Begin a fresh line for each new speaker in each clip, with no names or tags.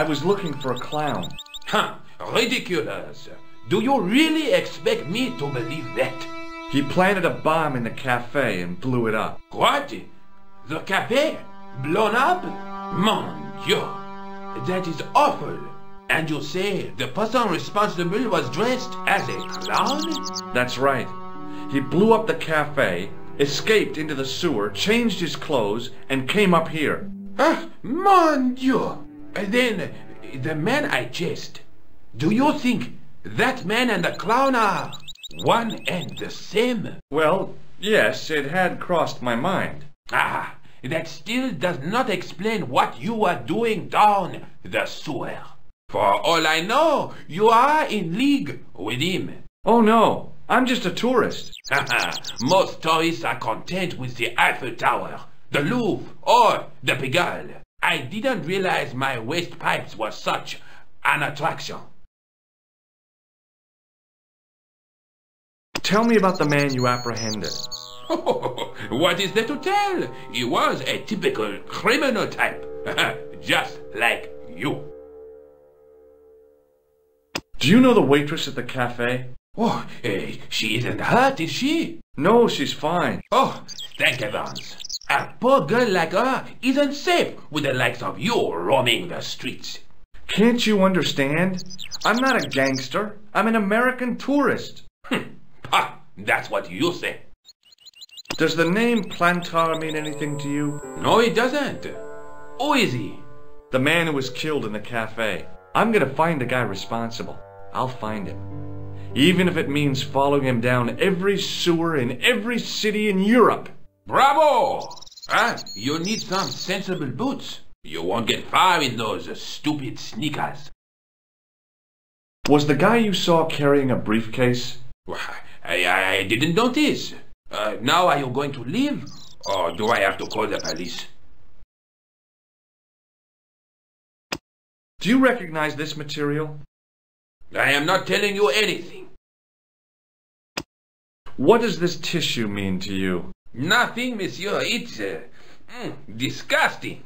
was looking for a clown.
Huh, ridiculous. Do you really expect me to believe that?
He planted a bomb in the cafe and blew it up.
What? The cafe? Blown up? Mon Dieu, that is awful. And you say the person responsible was dressed as a clown?
That's right. He blew up the cafe, escaped into the sewer, changed his clothes, and came up here.
Ah, mon Dieu. Then, the man I chased, do you think that man and the clown are one and the same?
Well, yes, it had crossed my mind.
Ah, that still does not explain what you are doing down the sewer. For all I know, you are in league with him.
Oh no, I'm just a tourist.
Most tourists are content with the Eiffel Tower, the Louvre, or the Pigalle. I didn't realize my waste pipes were such an attraction.
Tell me about the man you apprehended.
What is there to tell? He was a typical criminal type, just like you.
Do you know the waitress at the cafe?
Oh, she isn't hurt, is she?
No, she's fine.
Oh, thank heavens. A poor girl like her isn't safe with the likes of you roaming the streets.
Can't you understand? I'm not a gangster. I'm an American tourist.
Ha, that's what you say.
Does the name Plantar mean anything to you?
No, it doesn't. Who is he?
The man who was killed in the cafe. I'm gonna find the guy responsible. I'll find him. Even if it means following him down every sewer in every city in Europe.
Bravo! You need some sensible boots. You won't get far in those stupid sneakers.
Was the guy you saw carrying a briefcase?
I didn't notice. Now are you going to leave? Or do I have to call the police?
Do you recognize this material?
I am not telling you anything.
What does this tissue mean to you?
Nothing, monsieur. It's disgusting.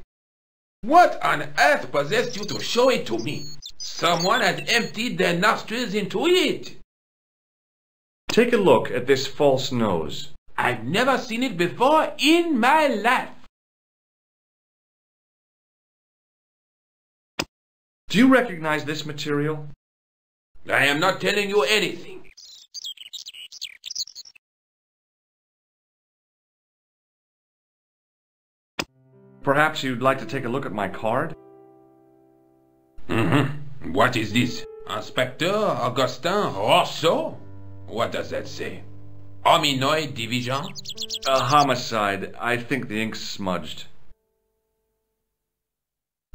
What on earth possessed you to show it to me? Someone has emptied their nostrils into it.
Take a look at this false nose.
I've never seen it before in my life.
Do you recognize this material?
I am not telling you anything.
Perhaps you'd like to take a look at my card?
What is this? Inspector Augustin Rousseau? What does that say? Hominoid division?
A homicide. I think the ink's smudged.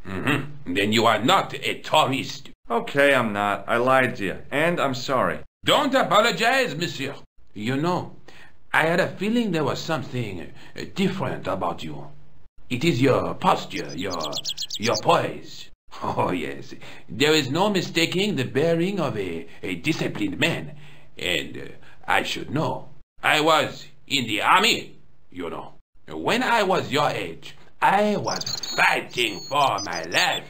Then you are not a tourist.
Okay, I'm not. I lied to you, and I'm sorry.
Don't apologize, monsieur. You know, I had a feeling there was something different about you. It is your posture, your poise. Oh, yes. There is no mistaking the bearing of a disciplined man. And I should know. I was in the army, you know. When I was your age, I was fighting for my life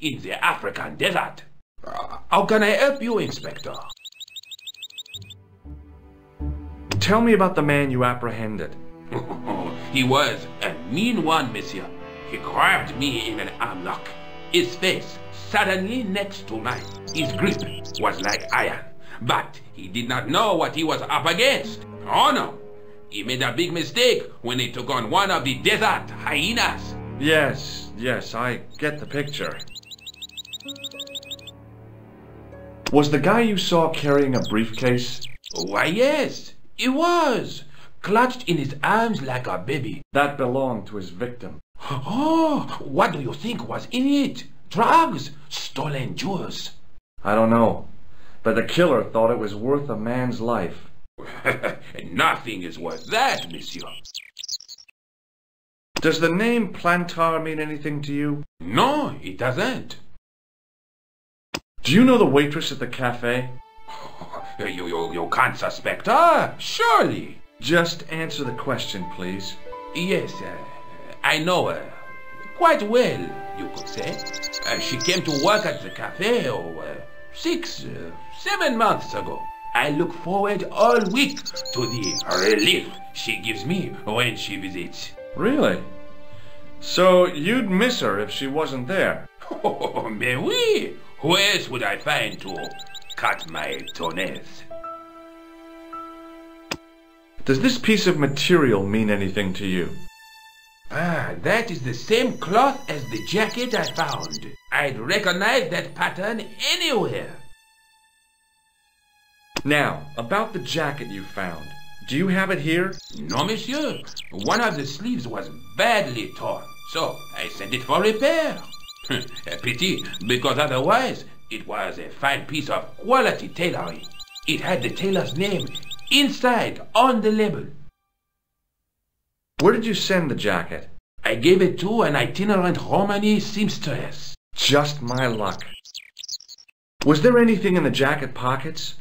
in the African desert. How can I help you, Inspector?
Tell me about the man you apprehended.
He was a mean one, monsieur. He grabbed me in an armlock. His face suddenly next to mine. His grip was like iron. But he did not know what he was up against. Oh no! He made a big mistake when he took on one of the desert hyenas.
Yes, I get the picture. Was the guy you saw carrying a briefcase?
Why, yes, he was. Clutched in his arms like a baby.
That belonged to his victim.
Oh, what do you think was in it? Drugs? Stolen jewels?
I don't know. But the killer thought it was worth a man's life.
Nothing is worth that, monsieur.
Does the name Plantar mean anything to you?
No, it doesn't.
Do you know the waitress at the cafe?
You can't suspect her, surely.
Just answer the question, please.
Yes, I know her. quite well, you could say. She came to work at the cafe 7 months ago. I look forward all week to the relief she gives me when she visits.
Really? So you'd miss her if she wasn't there?
Oh, mais oui! Who else would I find to cut my toenails?
Does this piece of material mean anything to you?
Ah, that is the same cloth as the jacket I found. I'd recognize that pattern anywhere.
Now, about the jacket you found. Do you have it here?
No, monsieur. One of the sleeves was badly torn, so I sent it for repair. A pity, because otherwise it was a fine piece of quality tailoring. It had the tailor's name inside on the label.
Where did you send the jacket?
I gave it to an itinerant Romany seamstress.
Just my luck. Was there anything in the jacket pockets?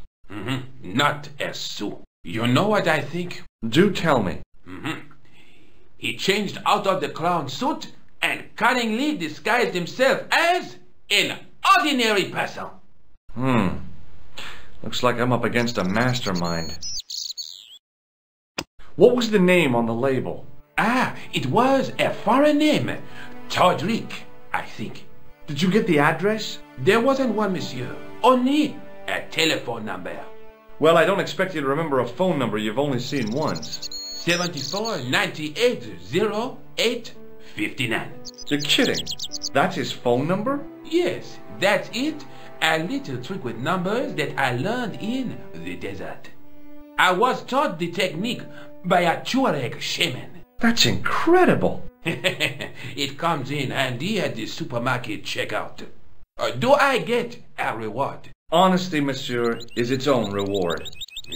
Not a sou. You know what I think?
Do tell me.
He changed out of the clown suit and cunningly disguised himself as an ordinary person.
Looks like I'm up against a mastermind. What was the name on the label?
Ah, it was a foreign name. Todrick, I think.
Did you get the address?
There wasn't one, monsieur. Only a telephone number.
Well, I don't expect you to remember a phone number you've only seen once.
74 98 08 59.
You're kidding. That's his phone number?
Yes, that's it. A little trick with numbers that I learned in the desert. I was taught the technique by a Tuareg shaman.
That's incredible.
It comes in handy at the supermarket checkout. Do I get a reward?
Honesty, monsieur, is its own reward.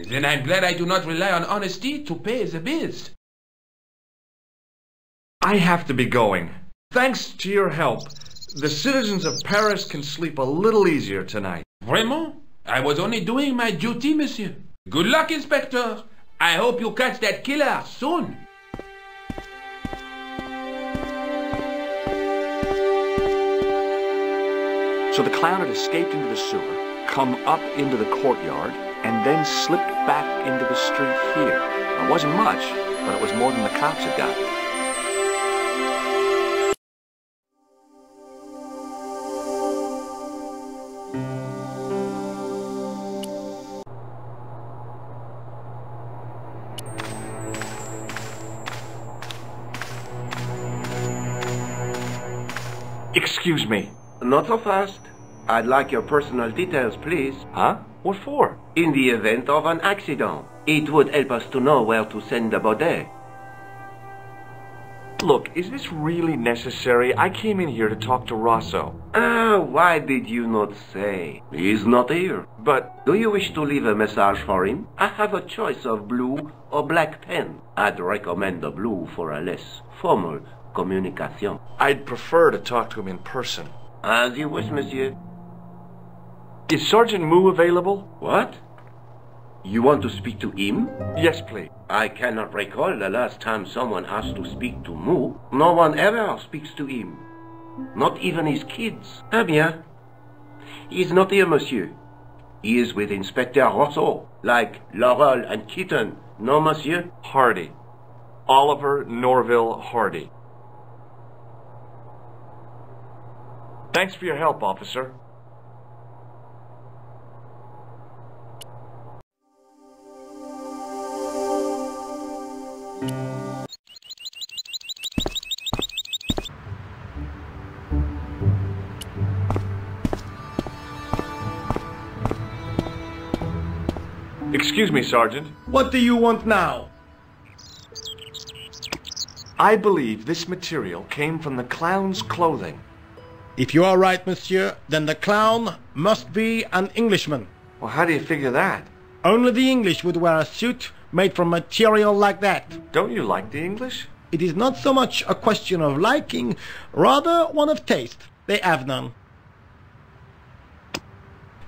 Then I'm glad I do not rely on honesty to pay the bills.
I have to be going. Thanks to your help, the citizens of Paris can sleep a little easier tonight.
Vraiment? I was only doing my duty, monsieur. Good luck, Inspector. I hope you catch that killer soon.
So the clown had escaped into the sewer, come up into the courtyard, and then slipped back into the street here. It wasn't much, but it was more than the cops had got.
Excuse me.
Not so fast. I'd like your personal details, please.
Huh? What for?
In the event of an accident, it would help us to know where to send the body.
Look, is this really necessary? I came in here to talk to Rosso.
Why did you not say? He's not here.
But
Do you wish to leave a message for him? I have a choice of blue or black pen. I'd recommend the blue for a less formal communication.
I'd prefer to talk to him in person.
As you wish, monsieur.
Is Sergeant Moo available?
What? You want to speak to him?
Yes, please.
I cannot recall the last time someone asked to speak to Moo. No one ever speaks to him. Not even his kids. Eh bien. He's not here, monsieur. He is with Inspector Rosso, like Laurel and Kitten. No, monsieur?
Hardy. Oliver Norville Hardy. Thanks for your help, officer. Excuse me, Sergeant.
What do you want now?
I believe this material came from the clown's clothing.
If you are right, monsieur, then the clown must be an Englishman.
Well, how do you figure that?
Only the English would wear a suit made from material like that.
Don't you like the English?
It is not so much a question of liking, rather one of taste. They have none.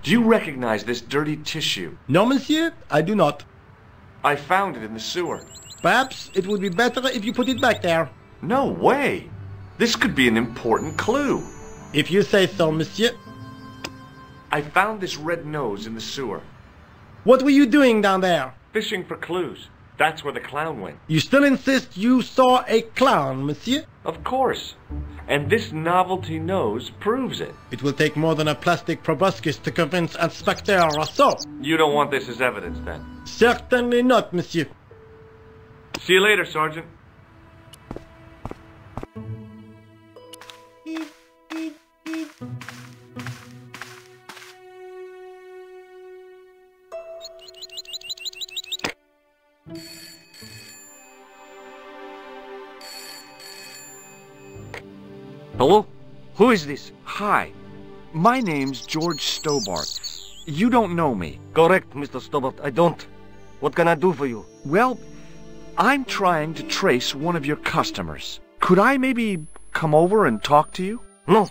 Do you recognize this dirty tissue?
No, monsieur, I do not.
I found it in the sewer.
Perhaps it would be better if you put it back there.
No way! This could be an important clue.
If you say so, monsieur.
I found this red nose in the sewer.
What were you doing down there?
Fishing for clues. That's where the clown went.
You still insist you saw a clown, monsieur?
Of course. And this novelty nose proves it.
It will take more than a plastic proboscis to convince Inspector Rousseau.
You don't want this as evidence, then?
Certainly not, monsieur.
See you later, Sergeant.
Hello? Who is this?
Hi. My name's George Stobart. You don't know me.
Correct, Mr. Stobart. I don't. What can I do for you?
Well, I'm trying to trace one of your customers. Could I maybe come over and talk to you?
No.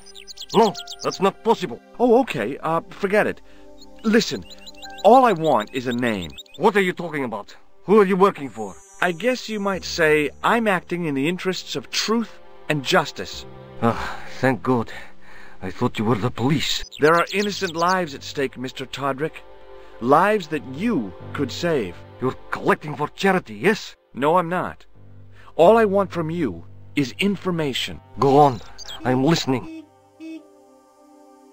No, that's not possible.
Oh, okay. Forget it. Listen, all I want is a name.
What are you talking about? Who are you working for?
I guess you might say I'm acting in the interests of truth and justice.
Ah, thank God. I thought you were the police.
There are innocent lives at stake, Mr. Todrick. Lives that you could save.
You're collecting for charity, yes?
No, I'm not. All I want from you is information.
Go on. I'm listening.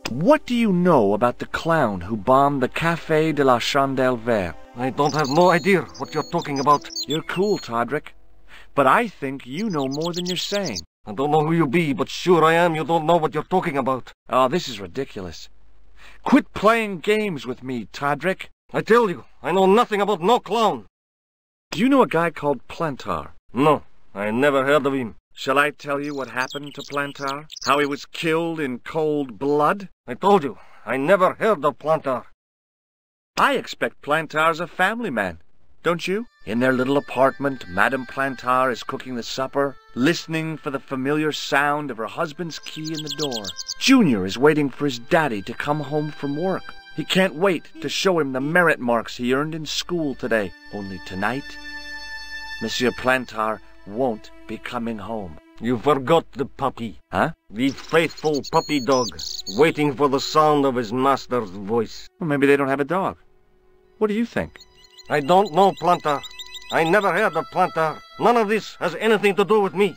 What do you know about the clown who bombed the Café de la Chandelle Verte?
I don't have no idea what you're talking about.
You're cool, Todrick. But I think you know more than you're saying.
I don't know who you be, but sure I am you don't know what you're talking about.
Oh, this is ridiculous. Quit playing games with me, Todrick.
I tell you, I know nothing about no clown.
Do you know a guy called Plantar?
No, I never heard of him.
Shall I tell you what happened to Plantar? How he was killed in cold blood?
I told you, I never heard of Plantar.
I expect Plantar's a family man, don't you? In their little apartment, Madame Plantar is cooking the supper, listening for the familiar sound of her husband's key in the door. Junior is waiting for his daddy to come home from work. He can't wait to show him the merit marks he earned in school today. Only tonight, Monsieur Plantar won't be coming home.
You forgot the puppy.
Huh?
The faithful puppy dog, waiting for the sound of his master's voice.
Well, maybe they don't have a dog. What do you think?
I don't know Plantar. I never heard of Plantar. None of this has anything to do with me.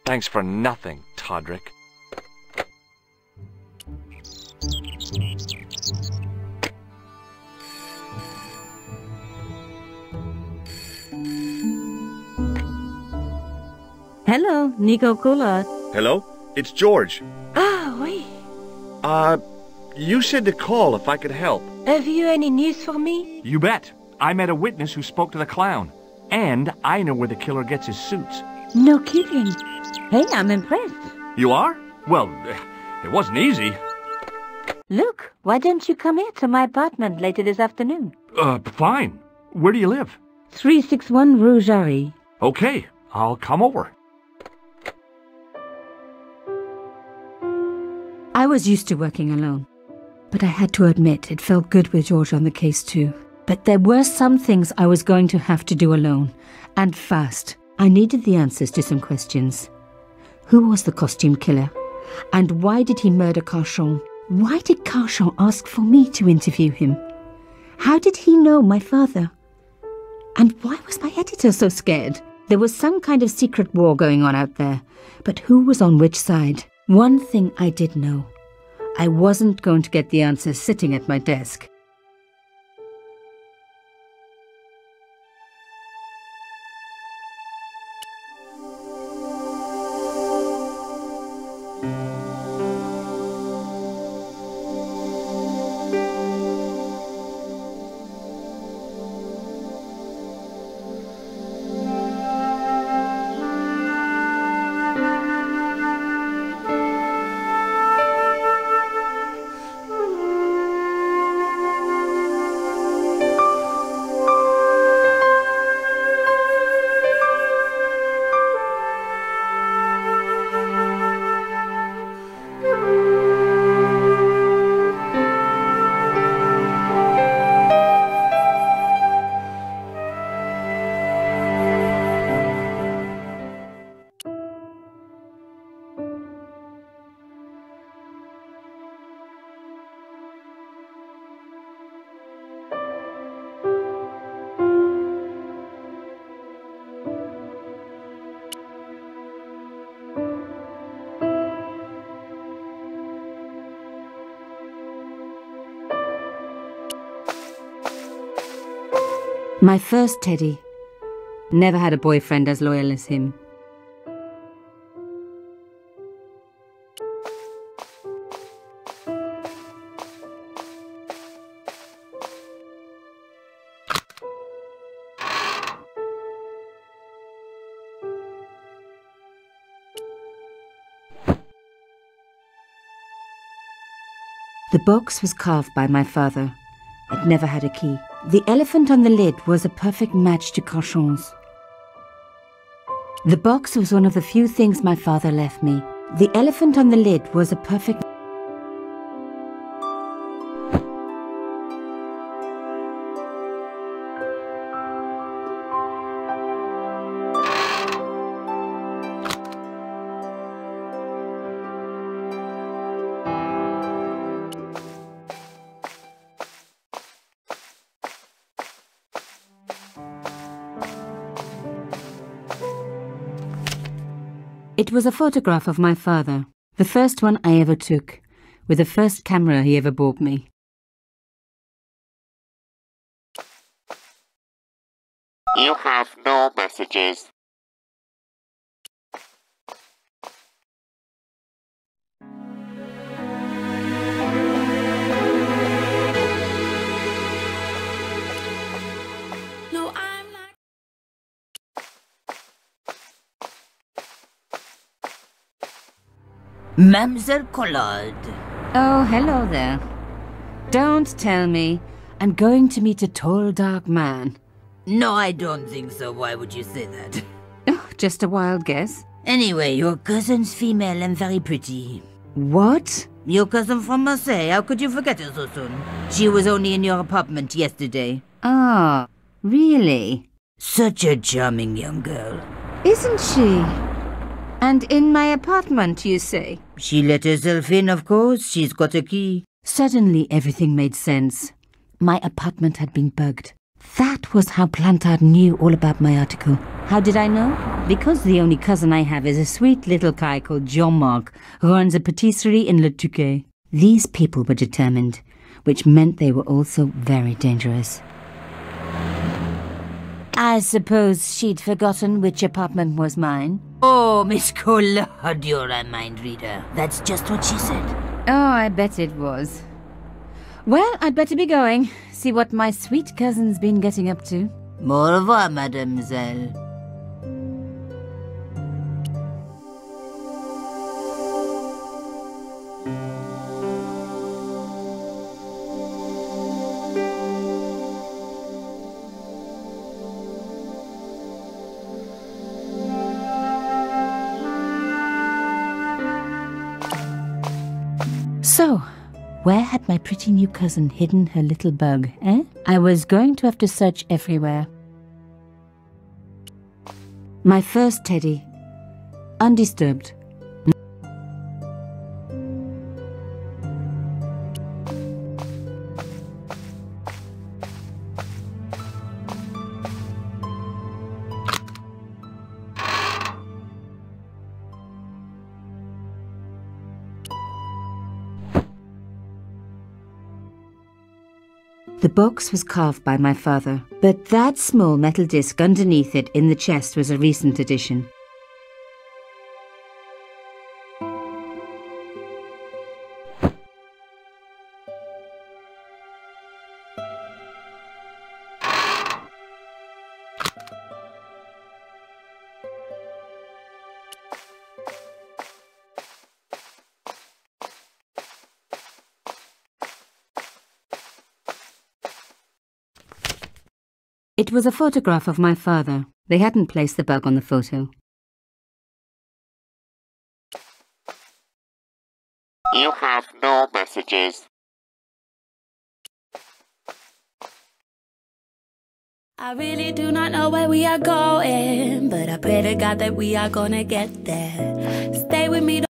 Thanks for nothing, Todrick.
Hello, Nico Coulard.
Hello? It's George.
Ah, oui.
You said to call if I could help.
Have you any news for me?
You bet. I met a witness who spoke to the clown. And I know where the killer gets his suits.
No kidding. Hey, I'm impressed.
You are? Well, it wasn't easy.
Look, why don't you come here to my apartment later this afternoon?
Fine. Where do you live?
361 Rue Jarry.
Okay, I'll come over.
I was used to working alone. But I had to admit, it felt good with George on the case too. But there were some things I was going to have to do alone. And fast. I needed the answers to some questions. Who was the costume killer? And why did he murder Carchon? Why did Carchon ask for me to interview him? How did he know my father? And why was my editor so scared? There was some kind of secret war going on out there. But who was on which side? One thing I did know. I wasn't going to get the answers sitting at my desk. My first teddy. Never had a boyfriend as loyal as him. The box was carved by my father. It never had a key. The elephant on the lid was a perfect match to Cochon's. The box was one of the few things my father left me. The elephant on the lid was a perfect... It was a photograph of my father, the first one I ever took, with the first camera he ever bought me.
You have no messages.
No, I'm not.
Mademoiselle Collard.
Oh, hello there. Don't tell me I'm going to meet a tall, dark man.
No, I don't think so. Why would you say that?
Oh, just a wild guess.
Anyway, your cousin's female and very pretty.
What?
Your cousin from Marseille. How could you forget her so soon? She was only in your apartment yesterday.
Ah, really?
Such a charming young girl.
Isn't she? And in my apartment, you say?
She let herself in, of course. She's got a key.
Suddenly everything made sense. My apartment had been bugged. That was how Plantard knew all about my article. How did I know? Because the only cousin I have is a sweet little guy called Jean-Marc, who runs a patisserie in Le Touquet. These people were determined, which meant they were also very dangerous. I suppose she'd forgotten which apartment was mine.
Oh, Miss Collard, you're a mind reader. That's just what she said.
Oh, I bet it was. Well, I'd better be going. See what my sweet cousin's been getting up to.
Au revoir, mademoiselle.
So, where had my pretty new cousin hidden her little bug, eh? I was going to have to search everywhere. My first teddy. Undisturbed. The box was carved by my father, but that small metal disc underneath it in the chest was a recent addition. It was a photograph of my father. They hadn't placed the bug on the photo.
You have no messages.
I really do not know where we are going, but I pray to God that we are gonna get there. Stay with me.